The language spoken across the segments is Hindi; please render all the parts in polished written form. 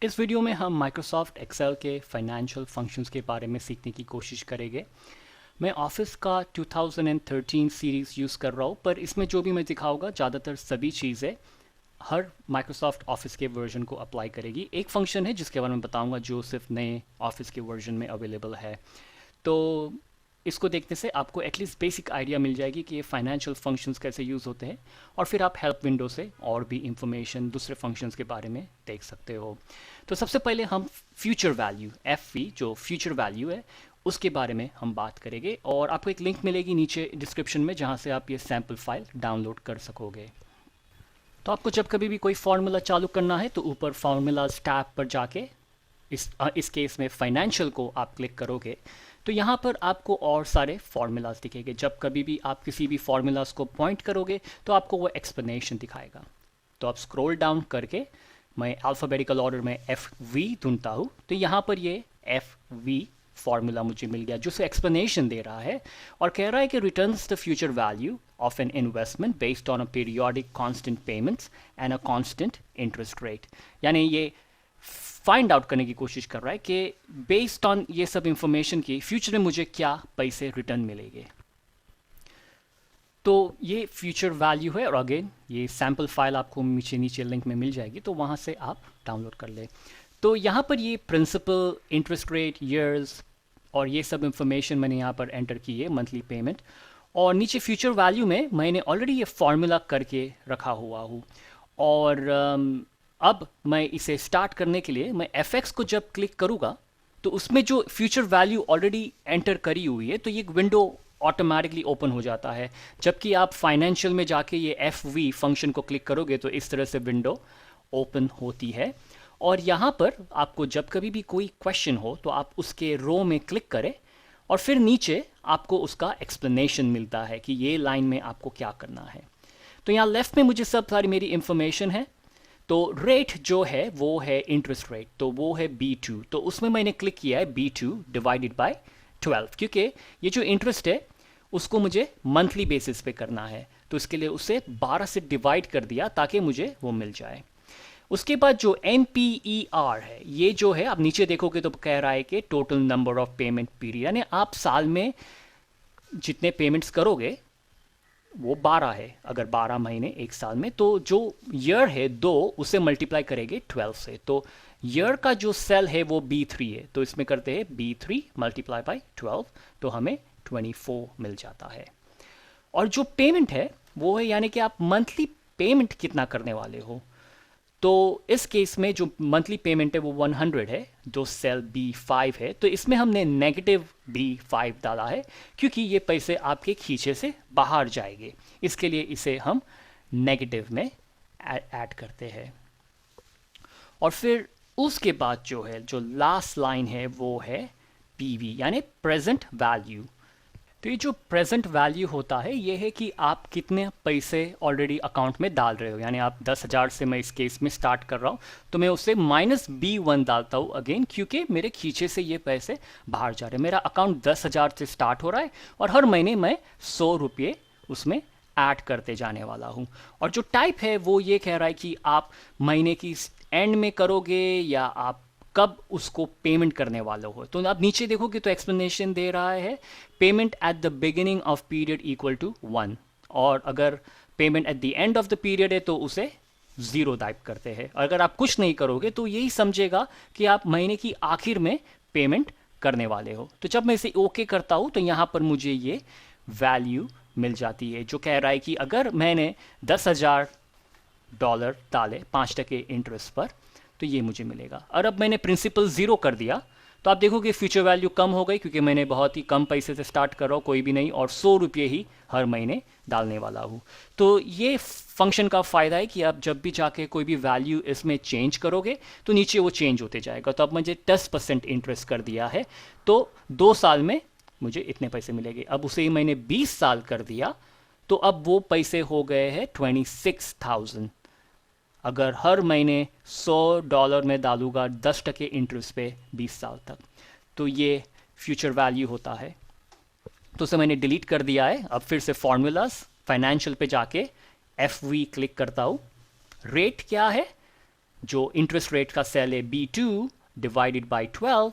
इस वीडियो में हम माइक्रोसॉफ्ट एक्सेल के फाइनेंशियल फंक्शंस के बारे में सीखने की कोशिश करेंगे। मैं ऑफिस का 2013 सीरीज़ यूज़ कर रहा हूँ, पर इसमें जो भी मैं दिखाऊंगा ज़्यादातर सभी चीज़ें हर माइक्रोसॉफ्ट ऑफिस के वर्जन को अप्लाई करेगी। एक फंक्शन है जिसके बारे में बताऊंगा जो सिर्फ नए ऑफिस के वर्जन में अवेलेबल है। तो इसको देखने से आपको एटलीस्ट बेसिक आइडिया मिल जाएगी कि ये फाइनेंशियल फंक्शंस कैसे यूज़ होते हैं, और फिर आप हेल्प विंडो से और भी इंफॉर्मेशन दूसरे फंक्शंस के बारे में देख सकते हो। तो सबसे पहले हम फ्यूचर वैल्यू एफ जो फ्यूचर वैल्यू है उसके बारे में हम बात करेंगे, और आपको एक लिंक मिलेगी नीचे डिस्क्रिप्शन में जहाँ से आप ये सैम्पल फाइल डाउनलोड कर सकोगे। तो आपको जब कभी भी कोई फार्मूला चालू करना है तो ऊपर फार्मूलाज टैब पर जाके इस केस में फाइनेंशियल को आप क्लिक करोगे तो यहाँ पर आपको और सारे फार्मूलाज दिखेंगे। जब कभी भी आप किसी भी फार्मूलाज को पॉइंट करोगे तो आपको वो एक्सप्लेनेशन दिखाएगा। तो आप स्क्रॉल डाउन करके मैं अल्फ़ाबेटिकल ऑर्डर में FV ढूंढता हूँ, तो यहाँ पर ये FV फार्मूला मुझे मिल गया जो से एक्सप्लेनेशन दे रहा है और कह रहा है कि returns the future value of an investment based on a periodic constant payments and a constant interest rate. यानी ये फाइंड आउट करने की कोशिश कर रहा है कि बेस्ड ऑन ये सब इंफॉर्मेशन की फ्यूचर में मुझे क्या पैसे रिटर्न मिलेंगे। तो ये फ्यूचर वैल्यू है, और अगेन ये सैम्पल फाइल आपको नीचे लिंक में मिल जाएगी, तो वहाँ से आप डाउनलोड कर ले। तो यहाँ पर ये प्रिंसिपल, इंटरेस्ट रेट, ईयर्स और ये सब इंफॉर्मेशन मैंने यहाँ पर एंटर की है, मंथली पेमेंट, और नीचे फ्यूचर वैल्यू में मैंने ऑलरेडी ये फार्मूला करके रखा हुआ हूँ। और अब मैं इसे स्टार्ट करने के लिए मैं FX को जब क्लिक करूँगा तो उसमें जो फ्यूचर वैल्यू ऑलरेडी एंटर करी हुई है तो ये विंडो ऑटोमेटिकली ओपन हो जाता है। जबकि आप फाइनेंशियल में जाके ये FV फंक्शन को क्लिक करोगे तो इस तरह से विंडो ओपन होती है। और यहाँ पर आपको जब कभी भी कोई क्वेश्चन हो तो आप उसके रो में क्लिक करें और फिर नीचे आपको उसका एक्सप्लेनेशन मिलता है कि ये लाइन में आपको क्या करना है। तो यहाँ लेफ्ट में मुझे सब सारी मेरी इंफॉर्मेशन है। तो रेट जो है वो है इंटरेस्ट रेट, तो वो है B2, तो उसमें मैंने क्लिक किया है B2 डिवाइडेड बाय 12, क्योंकि ये जो इंटरेस्ट है उसको मुझे मंथली बेसिस पे करना है, तो इसके लिए उसे 12 से डिवाइड कर दिया ताकि मुझे वो मिल जाए। उसके बाद जो NPER है, ये जो है आप नीचे देखोगे तो कह रहा है कि total number of payment period, यानी आप साल में जितने पेमेंट्स करोगे वो 12 है। अगर 12 महीने एक साल में, तो जो ईयर है 2 उसे मल्टीप्लाई करेंगे 12 से, तो ईयर का जो सेल है वो B3 है, तो इसमें करते हैं B3 मल्टीप्लाई बाय 12, तो हमें 24 मिल जाता है। और जो पेमेंट है वो है यानी कि आप मंथली पेमेंट कितना करने वाले हो। तो इस केस में जो मंथली पेमेंट है वो 100 है, जो सेल B5 है, तो इसमें हमने नेगेटिव B5 डाला है क्योंकि ये पैसे आपके खींचे से बाहर जाएंगे, इसके लिए इसे हम नेगेटिव में ऐड करते हैं। और फिर उसके बाद जो है जो लास्ट लाइन है वो है PV यानी प्रेजेंट वैल्यू। तो ये जो प्रेजेंट वैल्यू होता है ये है कि आप कितने पैसे ऑलरेडी अकाउंट में डाल रहे हो। यानी आप 10,000 से मैं इस केस में स्टार्ट कर रहा हूँ तो मैं उसे -B1 डालता हूँ अगेन, क्योंकि मेरे खींचे से ये पैसे बाहर जा रहे हैं। मेरा अकाउंट 10,000 से स्टार्ट हो रहा है और हर महीने मैं 100 रुपये उसमें ऐड करते जाने वाला हूँ। और जो टाइप है वो ये कह रहा है कि आप महीने की एंड में करोगे या आप कब उसको पेमेंट करने वाले हो। तो आप नीचे देखोगे तो एक्सप्लेनेशन दे रहा है payment at the beginning of period equal to 1, और अगर payment at the end of the period है तो उसे 0 टाइप करते हैं। अगर आप कुछ नहीं करोगे तो यही समझेगा कि आप महीने की आखिर में पेमेंट करने वाले हो। तो जब मैं इसे ओके करता हूँ तो यहाँ पर मुझे ये वैल्यू मिल जाती है जो कह रहा है कि अगर मैंने $10,000 डाले 5% इंटरेस्ट पर तो ये मुझे मिलेगा। और अब मैंने प्रिंसिपल 0 कर दिया तो आप देखोगे फ्यूचर वैल्यू कम हो गई क्योंकि मैंने बहुत ही कम पैसे से स्टार्ट कर रहा हूँ, कोई भी नहीं, और 100 रुपये ही हर महीने डालने वाला हूँ। तो ये फंक्शन का फ़ायदा है कि आप जब भी जाके कोई भी वैल्यू इसमें चेंज करोगे तो नीचे वो चेंज होते जाएगा। तो अब मुझे 10% इंटरेस्ट कर दिया है तो 2 साल में मुझे इतने पैसे मिलेंगे। अब उसे ही मैंने 20 साल कर दिया तो अब वो पैसे हो गए हैं 26,000। अगर हर महीने $100 में डालूंगा 10% इंटरेस्ट पे 20 साल तक, तो ये फ्यूचर वैल्यू होता है। तो उसे मैंने डिलीट कर दिया है। अब फिर से फार्मूलाज फाइनेंशियल पे जाके FV क्लिक करता हूँ। रेट क्या है जो इंटरेस्ट रेट का सेल है B2 डिवाइडेड बाई 12,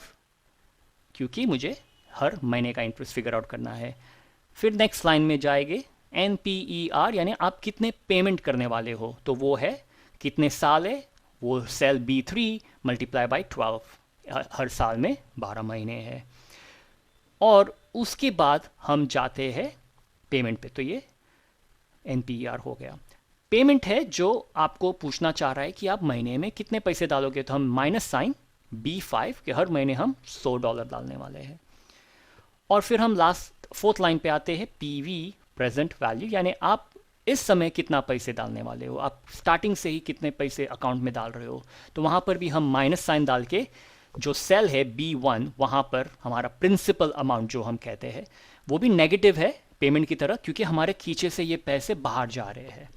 क्योंकि मुझे हर महीने का इंटरेस्ट फिगर आउट करना है। फिर नेक्स्ट लाइन में जाएंगे NPER, यानी आप कितने पेमेंट करने वाले हो, तो वो है कितने साल है, वो सेल B3 मल्टीप्लाई बाई 12, हर साल में 12 महीने है। और उसके बाद हम जाते हैं पेमेंट पे, तो ये NPER हो गया। पेमेंट है जो आपको पूछना चाह रहा है कि आप महीने में कितने पैसे डालोगे, तो हम माइनस साइन B5 के हर महीने हम $100 डालने वाले हैं। और फिर हम लास्ट फोर्थ लाइन पे आते हैं PV प्रेजेंट वैल्यू, यानी आप इस समय कितना पैसे डालने वाले हो, आप स्टार्टिंग से ही कितने पैसे अकाउंट में डाल रहे हो। तो वहाँ पर भी हम माइनस साइन डाल के जो सेल है B1, वहाँ पर हमारा प्रिंसिपल अमाउंट जो हम कहते हैं वो भी नेगेटिव है पेमेंट की तरह, क्योंकि हमारे खींचे से ये पैसे बाहर जा रहे हैं।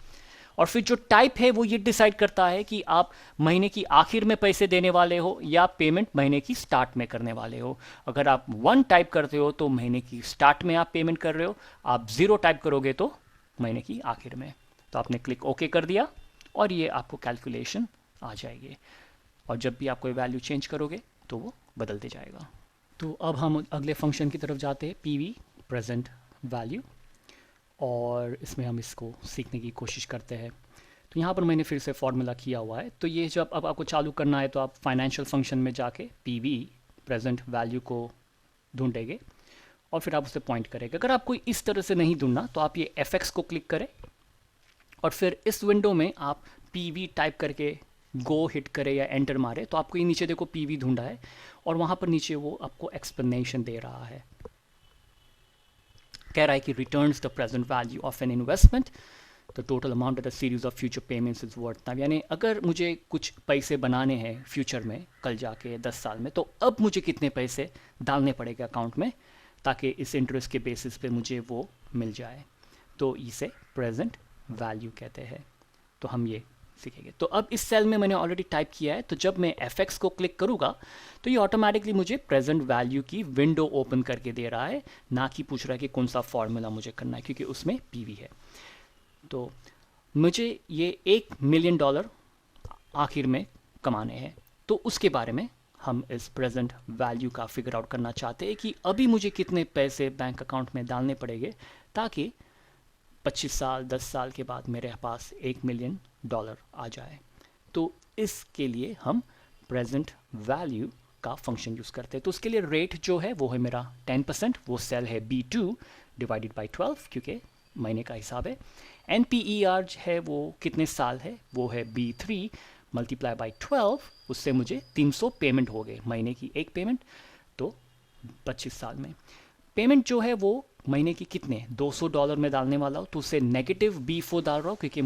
और फिर जो टाइप है वो ये डिसाइड करता है कि आप महीने की आखिर में पैसे देने वाले हो या पेमेंट महीने की स्टार्ट में करने वाले हो। अगर आप 1 टाइप करते हो तो महीने की स्टार्ट में आप पेमेंट कर रहे हो, आप 0 टाइप करोगे तो महीने की आखिर में। तो आपने क्लिक ओके कर दिया और ये आपको कैलकुलेशन आ जाएगी, और जब भी आप कोई वैल्यू चेंज करोगे तो वो बदलते जाएगा। तो अब हम अगले फंक्शन की तरफ जाते हैं, PV प्रेजेंट वैल्यू, और इसमें हम इसको सीखने की कोशिश करते हैं। तो यहाँ पर मैंने फिर से फॉर्मूला किया हुआ है। तो ये जब अब आपको चालू करना है तो आप फाइनेंशियल फंक्शन में जाके PV प्रेजेंट वैल्यू को ढूंढेंगे और फिर आप उसे पॉइंट करेंगे। अगर आपको इस तरह से नहीं ढूंढना तो आप ये FX को क्लिक करें और फिर इस विंडो में आप PV टाइप करके गो हिट करें या एंटर मारे, तो आपको ये नीचे देखो PV ढूंढा है और वहाँ पर नीचे वो आपको एक्सप्लेनेशन दे रहा है, कह रहा है कि returns the present value of an investment the total amount of the series of future payments is worth now, यानी अगर मुझे कुछ पैसे बनाने हैं फ्यूचर में, कल जाके 10 साल में, तो अब मुझे कितने पैसे डालने पड़ेंगे अकाउंट में ताकि इस इंटरेस्ट के बेसिस पे मुझे वो मिल जाए। तो इसे प्रेजेंट वैल्यू कहते हैं। तो हम ये सीखेंगे। तो अब इस सेल में मैंने ऑलरेडी टाइप किया है, तो जब मैं FX को क्लिक करूँगा तो ये ऑटोमेटिकली मुझे प्रेजेंट वैल्यू की विंडो ओपन करके दे रहा है, ना कि पूछ रहा है कि कौन सा फॉर्मूला मुझे करना है, क्योंकि उसमें PV है। तो मुझे ये $1 मिलियन आखिर में कमाने हैं, तो उसके बारे में हम इस प्रेजेंट वैल्यू का फिगर आउट करना चाहते हैं कि अभी मुझे कितने पैसे बैंक अकाउंट में डालने पड़ेंगे ताकि 25 साल 10 साल के बाद मेरे पास $1 मिलियन आ जाए। तो इसके लिए हम प्रेजेंट वैल्यू का फंक्शन यूज़ करते हैं। तो उसके लिए रेट जो है वो है मेरा 10%, वो सेल है B2 डिवाइडेड बाई 12, क्योंकि महीने का हिसाब है। NPER है वो कितने साल है, वो है B3 मल्टीप्लाई बाई 12, उससे मुझे 300 पेमेंट हो गए, महीने की एक पेमेंट, तो 25 साल में। पेमेंट जो है वो महीने की कितने $200 में डालने वाला हूँ, तो उससे नेगेटिव B4 डाल रहा हूँ क्योंकि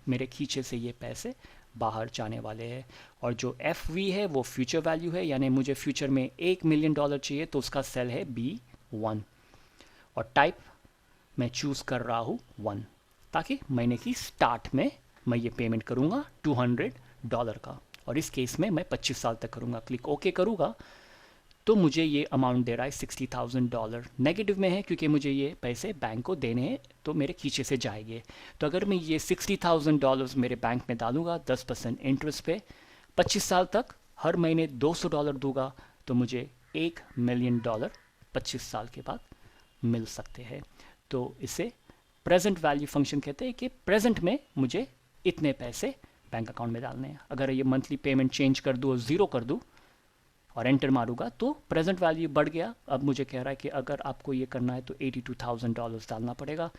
मेरे खींचे से ये पैसे बाहर जाने वाले हैं। और जो FV है वो फ्यूचर वैल्यू है, यानी मुझे फ्यूचर में $1 मिलियन चाहिए, तो उसका सेल है B1 और टाइप मैं चूज़ कर रहा हूँ 1, ताकि महीने की स्टार्ट में मैं ये पेमेंट करूँगा $200 का, और इस केस में मैं 25 साल तक करूँगा। क्लिक ओके करूँगा तो मुझे ये अमाउंट दे रहा है $60,000। नेगेटिव में है क्योंकि मुझे ये पैसे बैंक को देने हैं, तो मेरे खींचे से जाएंगे। तो अगर मैं ये $60,000 मेरे बैंक में डालूँगा 10% इंटरेस्ट पे 25 साल तक, हर महीने $200 दूंगा, तो मुझे $1 मिलियन 25 साल के बाद मिल सकते हैं। तो इसे प्रेजेंट वैल्यू फंक्शन कहते हैं कि प्रेजेंट में मुझे इतने पैसे बैंक अकाउंट में डालने हैं। अगर ये मंथली पेमेंट चेंज कर दूँ और 0 कर दूँ और एंटर मारूंगा तो प्रेजेंट वैल्यू बढ़ गया। अब मुझे कह रहा है कि अगर आपको ये करना है तो $82,000 डालना पड़ेगा,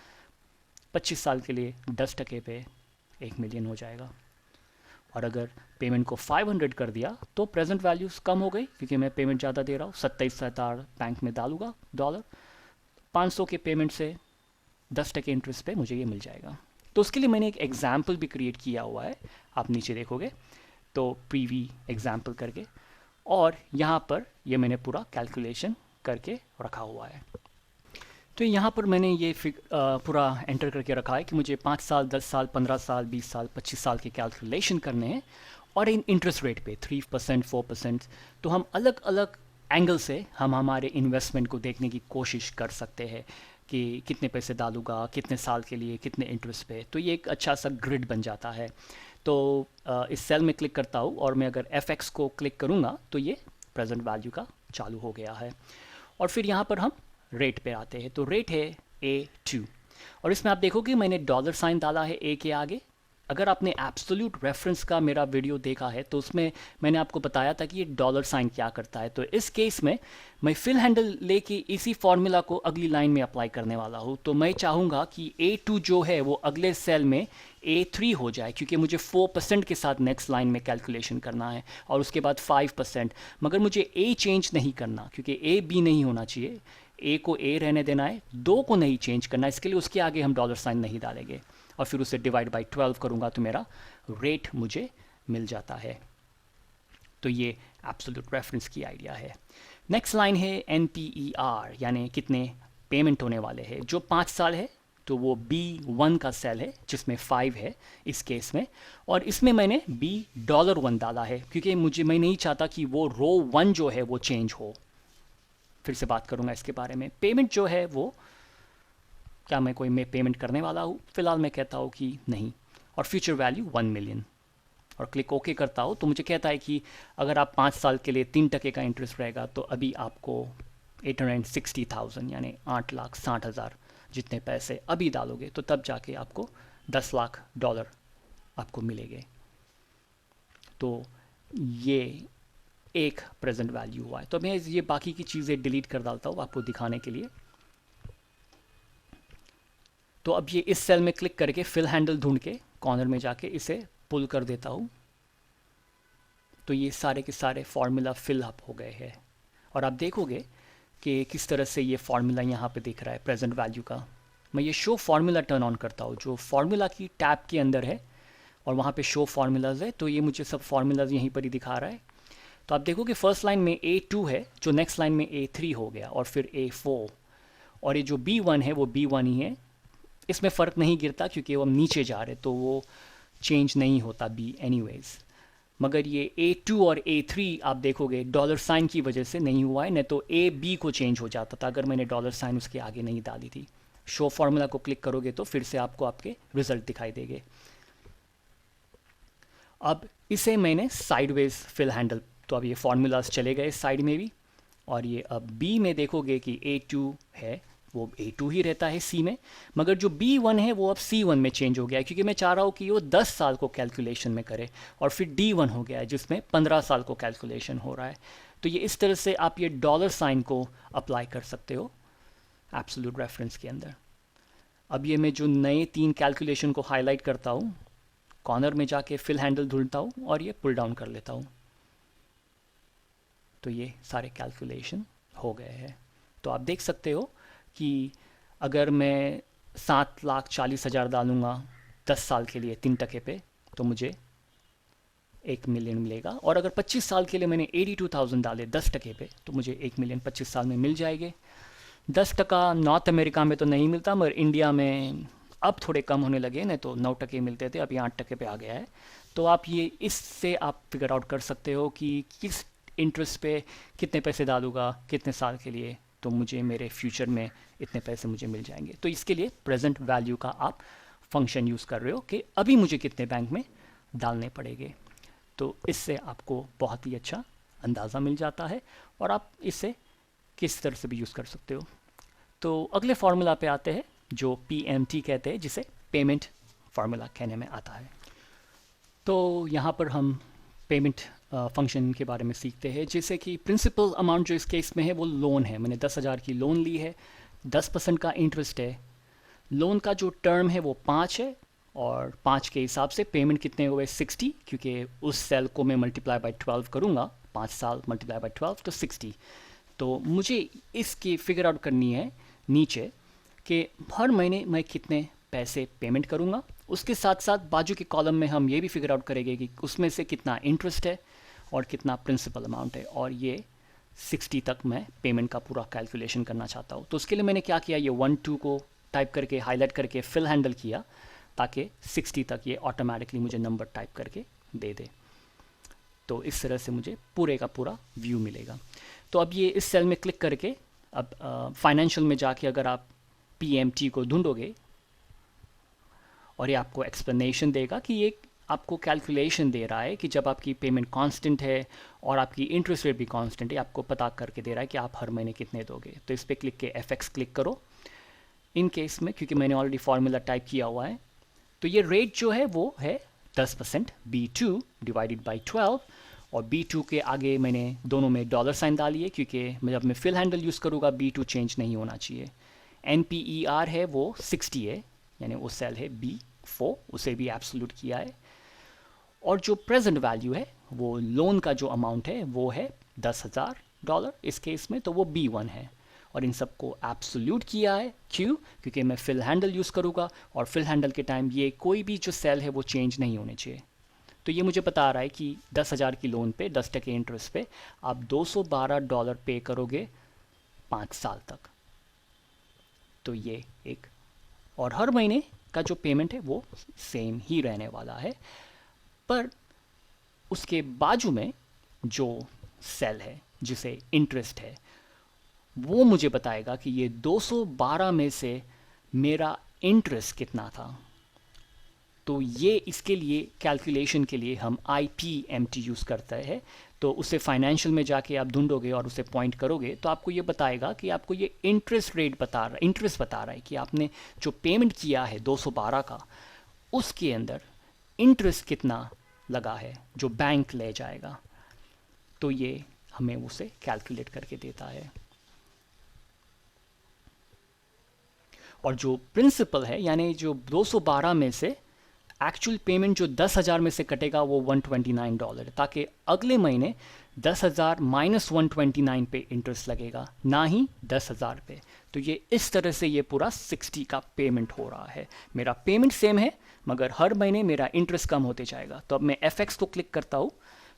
25 साल के लिए 10% पे $1 मिलियन हो जाएगा। और अगर पेमेंट को 500 कर दिया तो प्रेजेंट वैल्यूज कम हो गई क्योंकि मैं पेमेंट ज़्यादा दे रहा हूँ, 27,000 बैंक में डालूंगा डॉलर, 500 के पेमेंट से 10% इंटरेस्ट पे मुझे ये मिल जाएगा। तो उसके लिए मैंने एक एग्जाम्पल भी क्रिएट किया हुआ है, आप नीचे देखोगे तो PV एग्जाम्पल करके, और यहाँ पर ये मैंने पूरा कैलकुलेशन करके रखा हुआ है। तो यहाँ पर मैंने ये पूरा एंटर करके रखा है कि मुझे 5 साल 10 साल 15 साल 20 साल 25 साल के कैलकुलेशन करने हैं, और इन इंटरेस्ट रेट पे 3% 4%। तो हम अलग अलग एंगल से हम हमारे इन्वेस्टमेंट को देखने की कोशिश कर सकते हैं कि कितने पैसे डालूंगा, कितने साल के लिए, कितने इंटरेस्ट पे। तो ये एक अच्छा सा ग्रिड बन जाता है। तो इस सेल में क्लिक करता हूँ और मैं अगर FX को क्लिक करूँगा तो ये प्रेजेंट वैल्यू का चालू हो गया है। और फिर यहाँ पर हम रेट पे आते हैं, तो रेट है A2 और इसमें आप देखोगे मैंने डॉलर साइन डाला है A के आगे। अगर आपने एब्सोल्यूट रेफरेंस का मेरा वीडियो देखा है तो उसमें मैंने आपको बताया था कि ये डॉलर साइन क्या करता है। तो इस केस में मैं फिल हैंडल लेके इसी फॉर्मूला को अगली लाइन में अप्लाई करने वाला हूँ। तो मैं चाहूँगा कि A2 जो है वो अगले सेल में A3 हो जाए, क्योंकि मुझे 4% के साथ नेक्स्ट लाइन में कैलकुलेशन करना है और उसके बाद 5%। मगर मुझे A चेंज नहीं करना, क्योंकि A B नहीं होना चाहिए, A को A रहने देना है, 2 को नहीं चेंज करना। इसके लिए उसके आगे हम डॉलर साइन नहीं डालेंगे और फिर उसे डिवाइड बाई 12 करूँगा तो मेरा रेट मुझे मिल जाता है। तो ये एब्सोल्यूट रेफरेंस की आइडिया है। नेक्स्ट लाइन है NPER, यानी कितने पेमेंट होने वाले हैं। जो 5 साल है तो वो B1 का सेल है जिसमें 5 है इस केस में, और इसमें मैंने $1 डाला है क्योंकि मैं नहीं चाहता कि वो रो 1 जो है वो चेंज हो। फिर से बात करूँगा इसके बारे में। पेमेंट जो है वो क्या मैं पेमेंट करने वाला हूँ, फिलहाल मैं कहता हूँ कि नहीं, और फ्यूचर वैल्यू 1 मिलियन और क्लिक ओके करता हूँ तो मुझे कहता है कि अगर आप 5 साल के लिए 3% का इंटरेस्ट रहेगा तो अभी आपको 860,000 यानी $8,60,000 जितने पैसे अभी डालोगे तो तब जाके आपको $10 लाख आपको मिलेंगे। तो ये एक प्रेजेंट वैल्यू हुआ है। तो मैं ये बाकी की चीज़ें डिलीट कर डालता हूँ आपको दिखाने के लिए। तो अब ये इस सेल में क्लिक करके फिल हैंडल ढूंढ के कॉर्नर में जाके इसे पुल कर देता हूँ, तो ये सारे के सारे फार्मूला फिल अप हो गए हैं। और आप देखोगे कि किस तरह से ये फार्मूला यहाँ पे दिख रहा है प्रेजेंट वैल्यू का। मैं ये शो फार्मूला टर्न ऑन करता हूँ जो फार्मूला की टैब के अंदर है और वहाँ पे शो फार्मूलाज है, तो ये मुझे सब फार्मूलाज यहीं पर ही दिखा रहा है। तो आप देखो कि फर्स्ट लाइन में A2 है जो नेक्स्ट लाइन में A3 हो गया और फिर A4, और ये जो B1 है वो B1 ही है। इसमें फ़र्क नहीं गिरता क्योंकि वो हम नीचे जा रहे तो वो चेंज नहीं होता B एनीवेज। मगर ये A2 और A3 आप देखोगे डॉलर साइन की वजह से नहीं हुआ है, नहीं तो AB को चेंज हो जाता था अगर मैंने डॉलर साइन उसके आगे नहीं डाली थी। शो फार्मूला को क्लिक करोगे तो फिर से आपको आपके रिजल्ट दिखाई देंगे। अब इसे मैंने साइडवेज फिल हैंडल, तो अब ये फार्मूलाज चले गए साइड में भी, और ये अब B में देखोगे कि A2 है वो A2 ही रहता है C में, मगर जो B1 है वो अब C1 में चेंज हो गया है क्योंकि मैं चाह रहा हूँ कि वो 10 साल को कैलकुलेशन में करे, और फिर D1 हो गया है जिसमें 15 साल को कैलकुलेशन हो रहा है। तो ये इस तरह से आप ये डॉलर साइन को अप्लाई कर सकते हो एब्सोल्यूट रेफरेंस के अंदर। अब ये मैं जो नए 3 कैलकुलेशन को हाईलाइट करता हूँ, कॉर्नर में जाके फिल हैंडल ढूंढता हूँ और ये पुल डाउन कर लेता हूँ, तो ये सारे कैलकुलेशन हो गए हैं। तो आप देख सकते हो कि अगर मैं 7,40,000 डालूँगा 10 साल के लिए 3% पे तो मुझे 1 मिलियन मिलेगा, और अगर 25 साल के लिए मैंने 82,000 डाले 10% पे तो मुझे 1 मिलियन 25 साल में मिल जाएंगे। 10% नॉर्थ अमेरिका में तो नहीं मिलता, मगर इंडिया में अब थोड़े कम होने लगे, नहीं तो 9% मिलते थे, अभी 8% पे आ गया है। तो आप ये इससे आप फिगर आउट कर सकते हो कि किस इंटरेस्ट पे कितने पैसे डालूँगा कितने साल के लिए तो मुझे मेरे फ्यूचर में इतने पैसे मुझे मिल जाएंगे। तो इसके लिए प्रेजेंट वैल्यू का आप फंक्शन यूज़ कर रहे हो कि अभी मुझे कितने बैंक में डालने पड़ेंगे। तो इससे आपको बहुत ही अच्छा अंदाज़ा मिल जाता है और आप इसे किस तरह से भी यूज़ कर सकते हो। तो अगले फार्मूला पे आते हैं जो PMT कहते हैं, जिसे पेमेंट फार्मूला कहने में आता है। तो यहाँ पर हम पेमेंट फंक्शन के बारे में सीखते हैं, जैसे कि प्रिंसिपल अमाउंट जो इस केस में है वो लोन है। मैंने 10,000 की लोन ली है, 10% का इंटरेस्ट है। लोन का जो टर्म है वो 5 है और 5 के हिसाब से पेमेंट कितने हुए 60, क्योंकि उस सेल को मैं मल्टीप्लाई बाय 12 करूँगा, 5 साल मल्टीप्लाई बाय 12 तो 60। तो मुझे इसकी फिगर आउट करनी है नीचे कि हर महीने मैं कितने पैसे पेमेंट करूँगा। उसके साथ साथ बाजू के कॉलम में हम ये भी फिगर आउट करेंगे कि उसमें से कितना इंटरेस्ट है और कितना प्रिंसिपल अमाउंट है, और ये 60 तक मैं पेमेंट का पूरा कैलकुलेशन करना चाहता हूँ। तो उसके लिए मैंने क्या किया, ये 1-2 को टाइप करके हाईलाइट करके फिल हैंडल किया ताकि 60 तक ये ऑटोमेटिकली मुझे नंबर टाइप करके दे दे। तो इस तरह से मुझे पूरे का पूरा व्यू मिलेगा। तो अब ये इस सेल में क्लिक करके अब फाइनेंशियल में जाके अगर आप PMT को ढूंढोगे और ये आपको एक्सप्लेनेशन देगा कि ये आपको कैलकुलेशन दे रहा है कि जब आपकी पेमेंट कांस्टेंट है और आपकी इंटरेस्ट रेट भी कांस्टेंट है, आपको पता करके दे रहा है कि आप हर महीने कितने दोगे। तो इस पर क्लिक के FX क्लिक करो। इन केस में क्योंकि मैंने ऑलरेडी फार्मूला टाइप किया हुआ है, तो ये रेट जो है वो है 10% B2 डिवाइडेड बाई 12, और B2 के आगे मैंने दोनों में डॉलर साइन डालिए क्योंकि जब मैं फिल हैंडल यूज़ करूँगा B2 चेंज नहीं होना चाहिए। NPER है वो 60 है, यानी वो सेल है B4, उसे भी एब्सोल्यूट किया है। और जो प्रेजेंट वैल्यू है वो लोन का जो अमाउंट है वो है $10,000 इस केस में, तो वो B1 है। और इन सबको एब्सोल्यूट किया है, क्यों? क्योंकि मैं फिल हैंडल यूज़ करूँगा और फिल हैंडल के टाइम ये कोई भी जो सेल है वो चेंज नहीं होने चाहिए। तो ये मुझे बता रहा है कि 10,000 की लोन पे 10% इंटरेस्ट पे आप $212 पे करोगे 5 साल तक। तो ये एक, और हर महीने का जो पेमेंट है वो सेम ही रहने वाला है, पर उसके बाजू में जो सेल है जिसे इंटरेस्ट है वो मुझे बताएगा कि ये 212 में से मेरा इंटरेस्ट कितना था। तो ये इसके लिए कैलकुलेशन के लिए हम IPMT यूज़ करते हैं। तो उसे फाइनेंशियल में जाके आप ढूंढोगे और उसे पॉइंट करोगे तो आपको ये बताएगा कि आपको ये इंटरेस्ट बता रहा है कि आपने जो पेमेंट किया है 212 का, उसके अंदर इंटरेस्ट कितना लगा है जो बैंक ले जाएगा। तो ये हमें उसे कैलकुलेट करके देता है। और जो प्रिंसिपल है, यानी जो 212 में से एक्चुअल पेमेंट जो 10,000 में से कटेगा वो $129 है, ताकि अगले महीने 10,000 माइनस 129 पे इंटरेस्ट लगेगा, ना ही 10,000 पे। तो ये इस तरह से ये पूरा 60 का पेमेंट हो रहा है। मेरा पेमेंट सेम है मगर हर महीने मेरा इंटरेस्ट कम होते जाएगा। तो अब मैं FX को क्लिक करता हूँ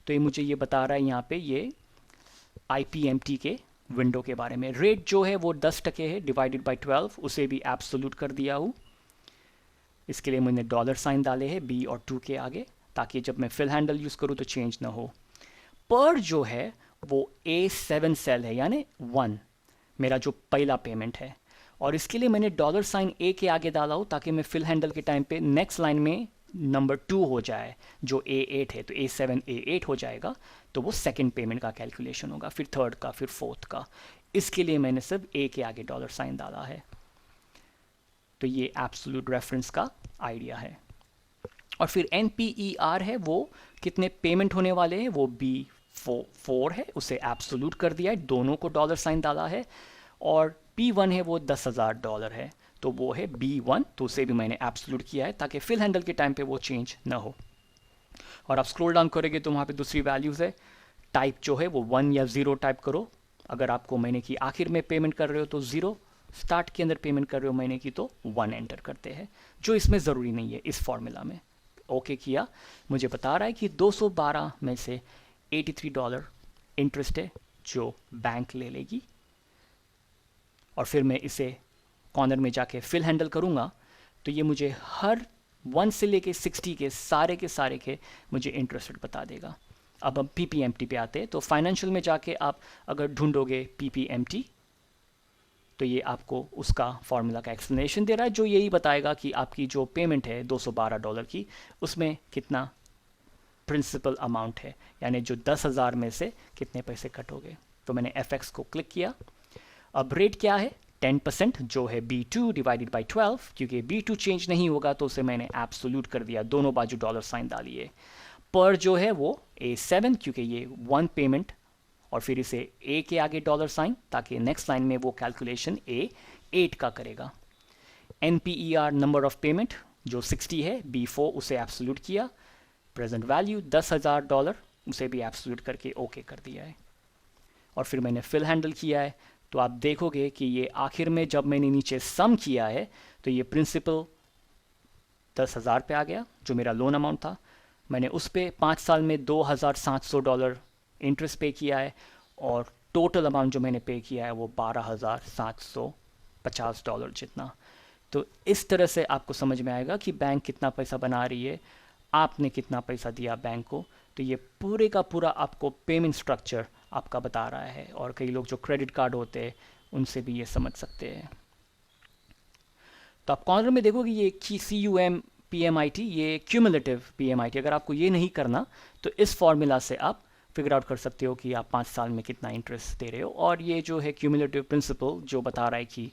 तो ये मुझे ये बता रहा है यहाँ पे ये IPMT के विंडो के बारे में। रेट जो है वो 10% है डिवाइडेड बाई 12, उसे भी एब्सोल्यूट कर दिया हूँ। इसके लिए मैंने डॉलर साइन डाले हैं B और 2 के आगे, ताकि जब मैं फिल हैंडल यूज़ करूँ तो चेंज ना हो। पर जो है वो A7 सेल है, यानी 1 मेरा जो पहला पेमेंट है, और इसके लिए मैंने डॉलर साइन A के आगे डाला हूँ ताकि मैं फिल हैंडल के टाइम पे नेक्स्ट लाइन में नंबर 2 हो जाए, जो A8 है तो A7 A8 हो जाएगा। तो वो सेकंड पेमेंट का कैलकुलेशन होगा, फिर थर्ड का, फिर फोर्थ का। इसके लिए मैंने सिर्फ A के आगे डॉलर साइन डाला है। तो ये एब्सोल्यूट रेफरेंस का आइडिया है। और फिर NPER है, वो कितने पेमेंट होने वाले हैं, वो B4 है, उसे एब्सोल्यूट कर दिया है, दोनों को डॉलर साइन डाला है। और P1 है वो $10,000 है, तो वो है B1, तो उसे भी मैंने एब्सोल्यूट किया है ताकि फिल हैंडल के टाइम पे वो चेंज ना हो। और आप स्क्रॉल डाउन करेंगे तो वहाँ पे दूसरी वैल्यूज़ है। टाइप जो है वो 1 या 0 टाइप करो। अगर आपको महीने की आखिर में पेमेंट कर रहे हो तो 0, स्टार्ट के अंदर पेमेंट कर रहे हो महीने की तो 1 एंटर करते हैं, जो इसमें ज़रूरी नहीं है इस फॉर्मूला में। ओके किया, मुझे बता रहा है कि 212 में से $83 इंटरेस्ट है जो बैंक ले लेगी। और फिर मैं इसे कॉर्नर में जाके फिल हैंडल करूँगा तो ये मुझे हर 1 से लेके 60 के सारे के मुझे इंटरेस्ट रेट बता देगा। अब हम PPMT पे आते हैं। तो फाइनेंशियल में जाके आप अगर ढूंढोगे PPMT तो ये आपको उसका फॉर्मूला का एक्सप्लेनेशन दे रहा है, जो यही बताएगा कि आपकी जो पेमेंट है $212 की, उसमें कितना प्रिंसिपल अमाउंट है, यानी जो 10,000 में से कितने पैसे कटोगे। तो मैंने FX को क्लिक किया। अब रेट क्या है, 10%, जो है B2 डिवाइडेड बाई 12, क्योंकि B2 चेंज नहीं होगा तो उसे मैंने एब्सोल्यूट कर दिया, दोनों बाजू डॉलर साइन डालिए। पर जो है वो A7, क्योंकि ये 1 पेमेंट, और फिर इसे A के आगे डॉलर साइन, ताकि नेक्स्ट लाइन में वो कैलकुलेशन A8 का करेगा। NPER नंबर ऑफ पेमेंट जो 60 है, B4 उसे एब्सोल्यूट किया। प्रेजेंट वैल्यू $10,000, उसे भी एब्सोल्यूट करके ओके कर दिया है। और फिर मैंने फिल हैंडल किया है। तो आप देखोगे कि ये आखिर में जब मैंने नीचे सम किया है तो ये प्रिंसिपल 10,000 पे आ गया, जो मेरा लोन अमाउंट था। मैंने उस पर 5 साल में $2,700 इंटरेस्ट पे किया है, और टोटल अमाउंट जो मैंने पे किया है वो $12,750 जितना। तो इस तरह से आपको समझ में आएगा कि बैंक कितना पैसा बना रही है, आपने कितना पैसा दिया बैंक को। तो ये पूरे का पूरा आपको पेमेंट स्ट्रक्चर आपका बता रहा है। और कई लोग जो क्रेडिट कार्ड होते हैं उनसे भी ये समझ सकते हैं। तो आप कॉर्नर में देखोगे ये CUM PMIT, ये क्यूमुलेटिव PMIT, अगर आपको ये नहीं करना तो इस फॉर्मूला से आप फिगर आउट कर सकते हो कि आप 5 साल में कितना इंटरेस्ट दे रहे हो। और ये जो है क्यूमुलेटिव प्रिंसिपल जो बता रहा है कि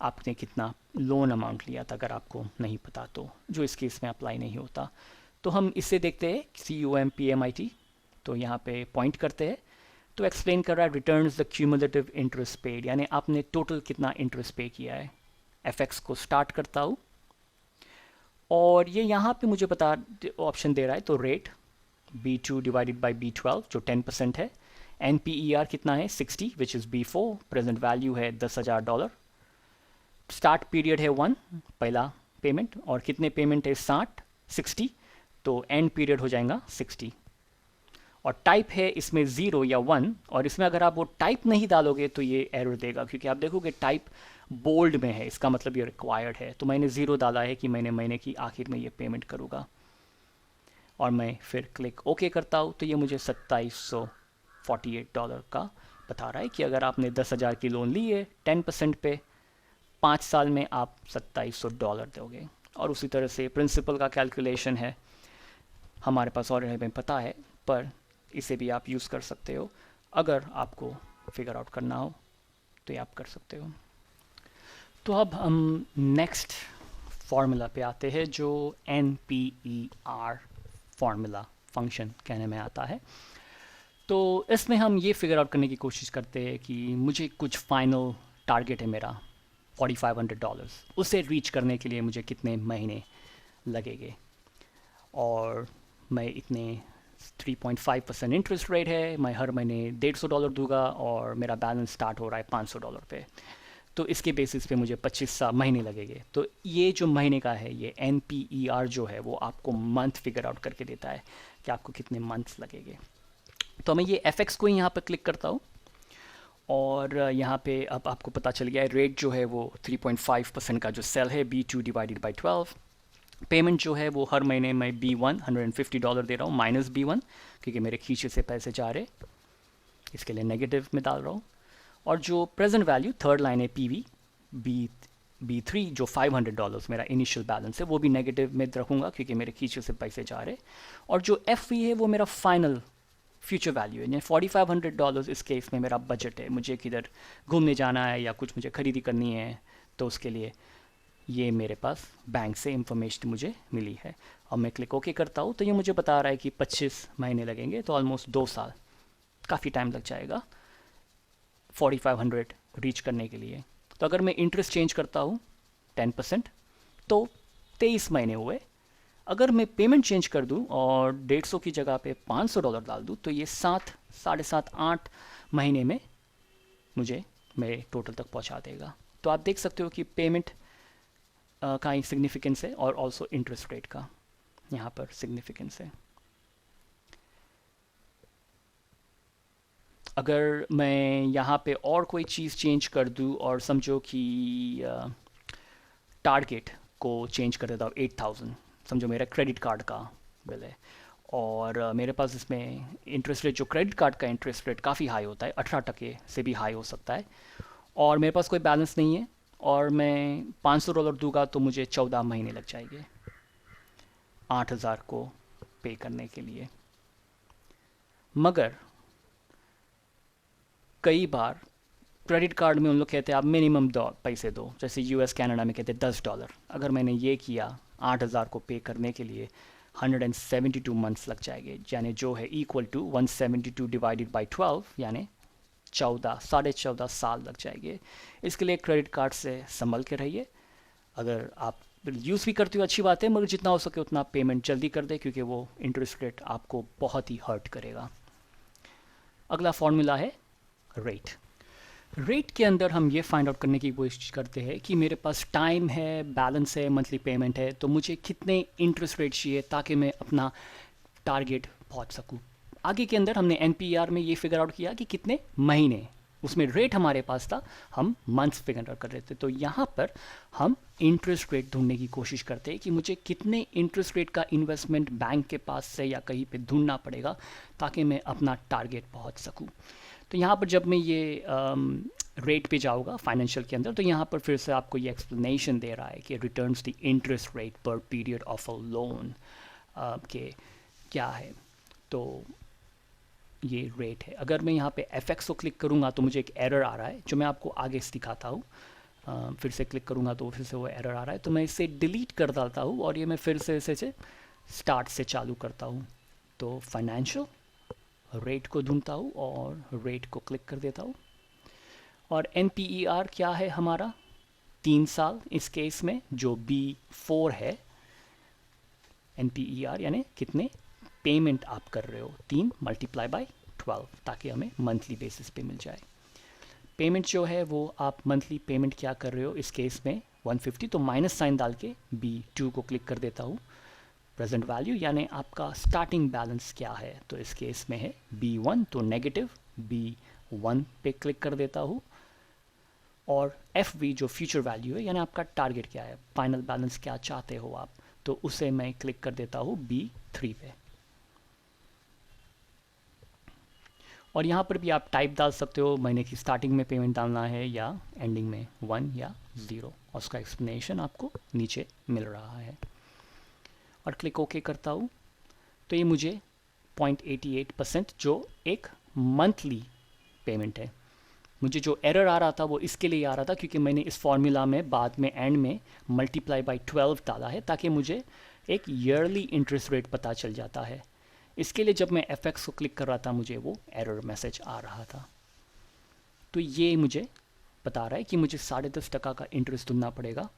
आपने कितना लोन अमाउंट लिया था, अगर आपको नहीं पता तो, जो इस केस में अप्लाई नहीं होता। तो हम इससे देखते हैं CUMPMIT, तो यहाँ पे पॉइंट करते हैं, तो एक्सप्लेन कर रहा है returns the cumulative interest paid, यानी आपने टोटल कितना इंटरेस्ट पे किया है। FX को स्टार्ट करता हूँ और ये यहाँ पे मुझे बता ऑप्शन दे रहा है, तो rate B2 divided by B12 जो 10% है, NPER कितना है 60 which is B4, present value है $10,000, स्टार्ट पीरियड है 1 पहला पेमेंट, और कितने पेमेंट है 60, तो एंड पीरियड हो जाएगा 60, और टाइप है इसमें 0 या 1, और इसमें अगर आप वो टाइप नहीं डालोगे तो ये एरर देगा, क्योंकि आप देखोगे टाइप बोल्ड में है, इसका मतलब ये रिक्वायर्ड है। तो मैंने 0 डाला है कि मैंने महीने की आखिर में ये पेमेंट करूँगा, और मैं फिर क्लिक ओके करता हूँ, तो ये मुझे $2748 का बता रहा है कि अगर आपने 10,000 की लोन ली है 10% पे, 5 साल में आप $2700 दोगे। और उसी तरह से प्रिंसिपल का कैलकुलेशन है, हमारे पास और हमें पता है, पर इसे भी आप यूज़ कर सकते हो, अगर आपको फिगर आउट करना हो तो ये आप कर सकते हो। तो अब हम नेक्स्ट फार्मूला पे आते हैं, जो NPER फार्मूला फंक्शन कहने में आता है। तो इसमें हम ये फिगर आउट करने की कोशिश करते हैं कि मुझे कुछ फाइनल टारगेट है मेरा $4,500, उसे रीच करने के लिए मुझे कितने महीने लगेंगे, और मैं इतने 3.5% इंटरेस्ट रेट है, मैं हर महीने $150 दूंगा, और मेरा बैलेंस स्टार्ट हो रहा है $500 पे, तो इसके बेसिस पे मुझे 25 महीने लगेंगे। तो ये जो महीने का है, ये NPER जो है वो आपको मंथ फिगर आउट करके देता है कि आपको कितने मंथ्स लगेंगे। तो मैं ये FX को यहाँ पर क्लिक करता हूँ, और यहाँ पे अब आपको पता चल गया है रेट जो है वो 3.5% का जो सेल है B2 डिवाइडेड बाई 12, पेमेंट जो है वो हर महीने मैं B1 $150 दे रहा हूँ, माइनस B1 क्योंकि मेरे खींचे से पैसे जा रहे, इसके लिए नेगेटिव में डाल रहा हूँ। और जो प्रेजेंट वैल्यू थर्ड लाइन है PV B3 जो $500 मेरा इनिशियल बैलेंस है, वो भी नेगेटिव में रखूँगा क्योंकि मेरे खींचे से पैसे जा रहे। और जो FV है वो मेरा फाइनल फ्यूचर वैल्यू है, यानी $4,500 इस केस में मेरा बजट है, मुझे किधर घूमने जाना है या कुछ मुझे खरीदी करनी है, तो उसके लिए ये मेरे पास बैंक से इंफॉर्मेशन मुझे मिली है। और मैं क्लिक ओके करता हूँ, तो ये मुझे बता रहा है कि 25 महीने लगेंगे, तो ऑलमोस्ट 2 साल, काफ़ी टाइम लग जाएगा 4,500 रीच करने के लिए। तो अगर मैं इंटरेस्ट चेंज करता हूँ 10%, तो 23 महीने हुए। अगर मैं पेमेंट चेंज कर दूँ और 150 की जगह पे $500 डाल दूँ, तो ये 7, 7.5, 8 महीने में मुझे मेरे टोटल तक पहुँचा देगा। तो आप देख सकते हो कि पेमेंट का ही सिग्निफिकेंस है, और ऑल्सो इंटरेस्ट रेट का यहाँ पर सिग्निफिकेंस है। अगर मैं यहाँ पे और कोई चीज़ चेंज कर दूँ, और समझो कि टारगेट को चेंज कर देता हूँ 8,000, समझो मेरा क्रेडिट कार्ड का बिल है, और मेरे पास इसमें इंटरेस्ट रेट, जो क्रेडिट कार्ड का इंटरेस्ट रेट काफ़ी हाई होता है, 18% से भी हाई हो सकता है, और मेरे पास कोई बैलेंस नहीं है, और मैं $500 दूंगा, तो मुझे 14 महीने लग जाएंगे 8,000 को पे करने के लिए। मगर कई बार क्रेडिट कार्ड में उन लोग कहते हैं आप मिनिमम पैसे दो, जैसे US कनाडा में कहते हैं $10। अगर मैंने ये किया 8,000 को पे करने के लिए 172 मंथ्स लग जाएंगे, यानी जो है इक्वल टू 172 डिवाइडेड बाई 12, यानी 14.5 साल लग जाएंगे। इसके लिए क्रेडिट कार्ड से संभल के रहिए। अगर आप यूज़ भी करते हो अच्छी बात है, मगर जितना हो सके उतना पेमेंट जल्दी कर दे, क्योंकि वो इंटरेस्ट रेट आपको बहुत ही हर्ट करेगा। अगला फॉर्मूला है रेट। रेट के अंदर हम ये फाइंड आउट करने की कोशिश करते हैं कि मेरे पास टाइम है, बैलेंस है, मंथली पेमेंट है, तो मुझे कितने इंटरेस्ट रेट चाहिए ताकि मैं अपना टारगेट पहुंच सकूं। आगे के अंदर हमने NPER में ये फिगर आउट किया कि कितने महीने, उसमें रेट हमारे पास था, हम मंथ्स फिगर आउट कर रहे थे। तो यहाँ पर हम इंटरेस्ट रेट ढूंढने की कोशिश करते हैं कि मुझे कितने इंटरेस्ट रेट का इन्वेस्टमेंट बैंक के पास से या कहीं पे ढूंढना पड़ेगा ताकि मैं अपना टारगेट पहुँच सकूँ। तो यहाँ पर जब मैं ये रेट पे जाऊँगा फाइनेंशियल के अंदर, तो यहाँ पर फिर से आपको ये एक्सप्लेनेशन दे रहा है कि रिटर्न्स द इंटरेस्ट रेट पर पीरियड ऑफ अ लोन के क्या है। तो ये रेट है। अगर मैं यहाँ पे एफ को क्लिक करूँगा तो मुझे एक एरर आ रहा है जो मैं आपको आगे दिखाता हूँ। फिर से क्लिक करूँगा तो फिर से वो एरर आ रहा है, तो मैं इसे डिलीट कर डालता हूँ और ये मैं फिर से इसे स्टार्ट से चालू करता हूँ। तो फाइनेंशियल रेट को ढूंढता हूँ और रेट को क्लिक कर देता हूँ। और NPER क्या है हमारा, 3 साल इस केस में, जो B4 है। NPER यानी कितने पेमेंट आप कर रहे हो, 3 मल्टीप्लाई बाय 12, ताकि हमें मंथली बेसिस पे मिल जाए। पेमेंट जो है वो आप मंथली पेमेंट क्या कर रहे हो, इस केस में 150, तो माइनस साइन डाल के B2 को क्लिक कर देता हूँ। प्रेजेंट वैल्यू यानी आपका स्टार्टिंग बैलेंस क्या है, तो इस केस में है B1, तो नेगेटिव B1 पे क्लिक कर देता हूँ। और FV जो फ्यूचर वैल्यू है यानी आपका टारगेट क्या है, फाइनल बैलेंस क्या चाहते हो आप, तो उसे मैं क्लिक कर देता हूँ B3 पे। और यहाँ पर भी आप टाइप डाल सकते हो, महीने की स्टार्टिंग में पेमेंट डालना है या एंडिंग में 1 या 0, और उसका एक्सप्लेनेशन आपको नीचे मिल रहा है। और क्लिक ओके करता हूँ तो ये मुझे 0.88% जो एक मंथली पेमेंट है। मुझे जो एरर आ रहा था वो इसके लिए आ रहा था क्योंकि मैंने इस फॉर्मूला में बाद में एंड में मल्टीप्लाई बाय 12 डाला है, ताकि मुझे एक ईयरली इंटरेस्ट रेट पता चल जाता है। इसके लिए जब मैं FX को क्लिक कर रहा था मुझे वो एरर मैसेज आ रहा था। तो ये मुझे बता रहा है कि मुझे 10.5% का इंटरेस्ट देना पड़ेगा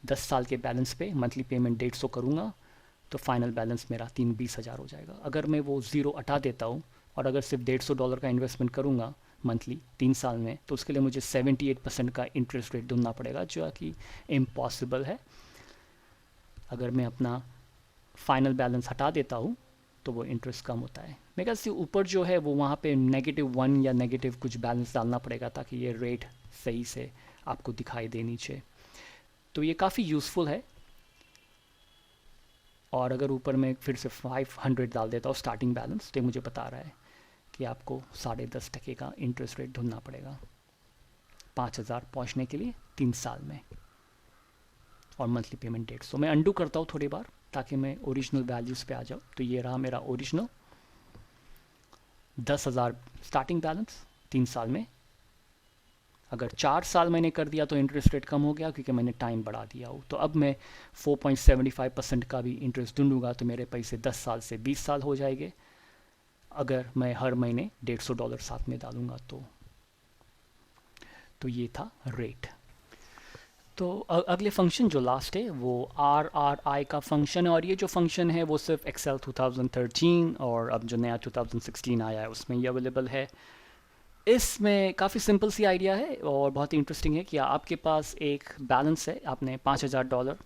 10 साल के बैलेंस पे। मंथली पेमेंट 150 करूँगा तो फाइनल बैलेंस मेरा 20,000 हो जाएगा। अगर मैं वो ज़ीरो हटा देता हूँ और अगर सिर्फ $150 का इन्वेस्टमेंट करूँगा मंथली 3 साल में, तो उसके लिए मुझे 78% का इंटरेस्ट रेट देना पड़ेगा, जो कि इम्पॉसिबल है। अगर मैं अपना फाइनल बैलेंस हटा देता हूँ तो वो इंटरेस्ट कम होता है। मेरे ख्याल से ऊपर जो है वो वहाँ पे -1 या नेगेटिव कुछ बैलेंस डालना पड़ेगा ताकि ये रेट सही से आपको दिखाई दे नीचे। तो ये काफ़ी यूज़फुल है। और अगर ऊपर में फिर से 500 डाल देता हूँ स्टार्टिंग बैलेंस, तो मुझे बता रहा है कि आपको 10.5% का इंटरेस्ट रेट ढूंढना पड़ेगा 5,000 पहुँचने के लिए 3 साल में, और मंथली पेमेंट 150। मैं अंडू करता हूँ थोड़ी बार ताकि मैं ओरिजिनल वैल्यूज़ पे आ जाऊँ। तो ये रहा मेरा ओरिजिनल 10,000 स्टार्टिंग बैलेंस 3 साल में। अगर 4 साल मैंने कर दिया तो इंटरेस्ट रेट कम हो गया क्योंकि मैंने टाइम बढ़ा दिया हो। तो अब मैं 4.75% का भी इंटरेस्ट ढूंढूंगा तो मेरे पैसे 10 साल से 20 साल हो जाएंगे, अगर मैं हर महीने $150 साथ में डालूंगा तो ये था रेट। तो अगले फंक्शन जो लास्ट है वो RRI का फंक्शन है, और ये जो फंक्शन है वो सिर्फ एक्सेल 2013 और अब जो नया 2016 आया है उसमें ये अवेलेबल है। इसमें काफ़ी सिंपल सी आइडिया है और बहुत ही इंटरेस्टिंग है कि आपके पास एक बैलेंस है, आपने $5,000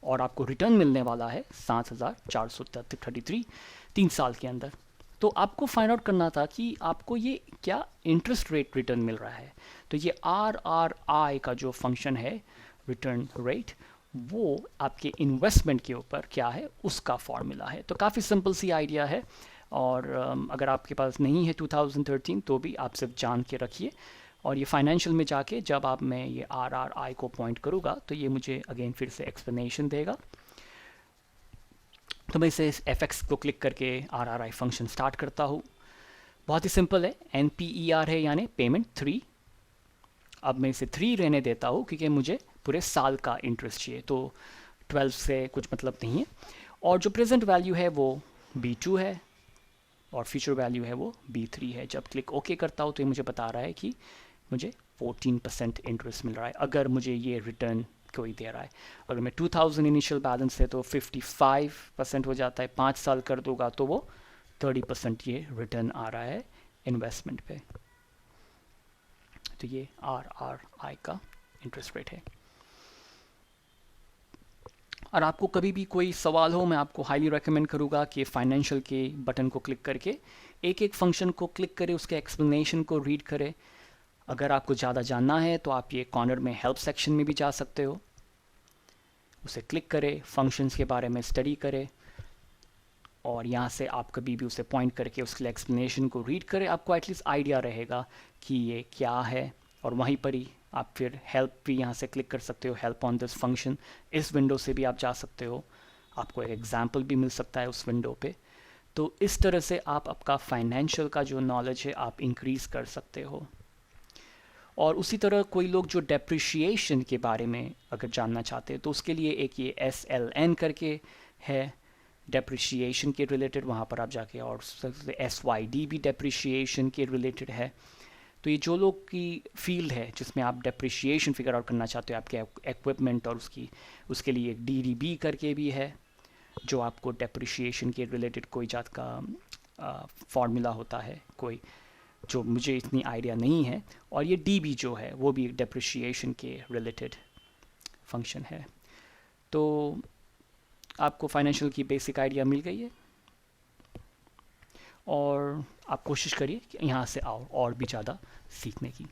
और आपको रिटर्न मिलने वाला है 7,433 3 साल के अंदर। तो आपको फाइंड आउट करना था कि आपको ये क्या इंटरेस्ट रेट रिटर्न मिल रहा है। तो ये RRI का जो फंक्शन है रिटर्न रेट, वो आपके इन्वेस्टमेंट के ऊपर क्या है उसका फॉर्मूला है। तो काफ़ी सिंपल सी आइडिया है, और अगर आपके पास नहीं है 2013 तो भी आप सिर्फ जान के रखिए। और ये फाइनेंशियल में जाके जब आप मैं ये RRI को पॉइंट करूँगा तो ये मुझे अगेन फिर से एक्सप्लेनेशन देगा। तो मैं इसे FX को क्लिक करके RRI फंक्शन स्टार्ट करता हूँ। बहुत ही सिंपल है, NPER है यानी पेमेंट 3। अब मैं इसे 3 रहने देता हूँ क्योंकि मुझे पूरे साल का इंटरेस्ट चाहिए, तो 12 से कुछ मतलब नहीं है। और जो प्रेजेंट वैल्यू है वो B2 है और फ्यूचर वैल्यू है वो B3 है। जब क्लिक ओके करता हूँ तो ये मुझे बता रहा है कि मुझे 14% इंटरेस्ट मिल रहा है अगर मुझे ये रिटर्न कोई दे रहा है। अगर मैं 2000 इनिशियल बैलेंस है तो 55% हो जाता है, 5 साल कर दूंगा तो वो 30% ये रिटर्न आ रहा है इन्वेस्टमेंट पे। तो ये RRI का इंटरेस्ट रेट है। और आपको कभी भी कोई सवाल हो मैं आपको हाईली रेकमेंड करूँगा कि फाइनेंशियल के बटन को क्लिक करके एक एक फंक्शन को क्लिक करें, उसके एक्सप्लेनेशन को रीड करें। अगर आपको ज़्यादा जानना है तो आप ये कॉर्नर में हेल्प सेक्शन में भी जा सकते हो, उसे क्लिक करें, फंक्शंस के बारे में स्टडी करें, और यहाँ से आप कभी भी उसे पॉइंट करके उसके एक्सप्लेनेशन को रीड करें। आपको एटलीस्ट आइडिया रहेगा कि ये क्या है और वहीं पर ही आप फिर हेल्प भी यहाँ से क्लिक कर सकते हो, हेल्प ऑन दिस फंक्शन, इस विंडो से भी आप जा सकते हो, आपको एक एग्जाम्पल भी मिल सकता है उस विंडो पे। तो इस तरह से आप आपका फाइनेंशियल का जो नॉलेज है आप इंक्रीज़ कर सकते हो। और उसी तरह कोई लोग जो डेप्रिशिएशन के बारे में अगर जानना चाहते हैं तो उसके लिए एक ये SLN करके है डेप्रिशिएशन के रिलेटेड, वहाँ पर आप जाके, और SYD भी डेप्रिशिएशन के रिलेटेड है। तो ये जो लोग की फील्ड है जिसमें आप डेप्रिशिएशन फिगर आउट करना चाहते हो आपके इक्विपमेंट और उसके लिए एक DDB करके भी है जो आपको डेप्रिशिएशन के रिलेटेड कोई जात का फॉर्मूला होता है, कोई जो मुझे इतनी आइडिया नहीं है। और ये DB जो है वो भी एक डेप्रिशिएशन के रिलेटेड फंक्शन है। तो आपको फाइनेंशियल की बेसिक आइडिया मिल गई है और आप कोशिश करिए कि यहाँ से आओ और भी ज़्यादा सीखने की।